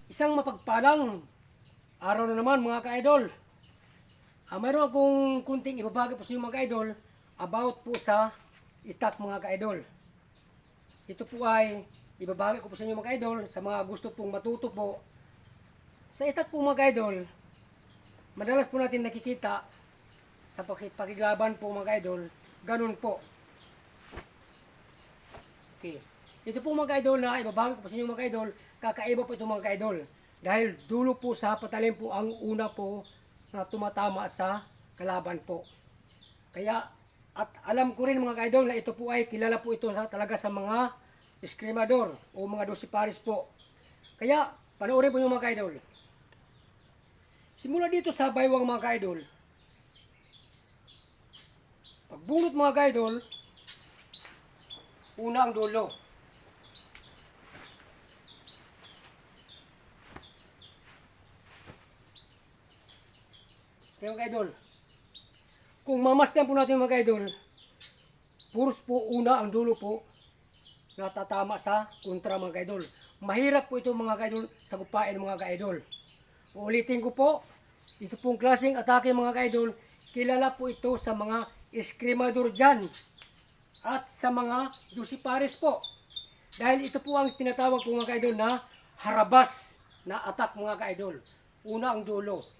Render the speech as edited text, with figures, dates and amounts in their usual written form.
Isang mapagpalang araw na naman mga ka-idol. Mayroon akong kunting ibabagi po sa inyo mga ka-idol about po sa itak mga ka-idol. Ito po ay ibabagi ko po sa inyo mga ka-idol sa mga gusto pong matuto po. Sa itak po mga ka-idol, madalas po natin nakikita sa pakiglaban po mga ka-idol, ganun po. Okay. Ito po mga ka-idol na ibabagi ko po sa inyo mga ka-idol, kakaiba po ito mga ka-idol. Dahil dulo po sa patalim po ang una po na tumatama sa kalaban po. Kaya, at alam ko rin mga ka-idol na ito po ay kilala po ito talaga sa mga eskrimador o mga dosiparis po. Kaya, panoorin po yung mga ka-idol. Simula dito sa baywang mga ka-idol, pagbunot mga ka-idol, una ang dulo. Kaya mga ka-idol, kung mamasdan po natin mga ka-idol, puros po una ang dulo po natatama sa kontra mga ka-idol. Mahirap po ito mga ka-idol sa gupain mga ka-idol. Uulitin ko po, ito pong klaseng atake mga ka-idol, kilala po ito sa mga eskrimador dyan at sa mga dosipares po. Dahil ito po ang tinatawag po mga ka-idol na harabas na attack mga ka-idol. Una ang dulo.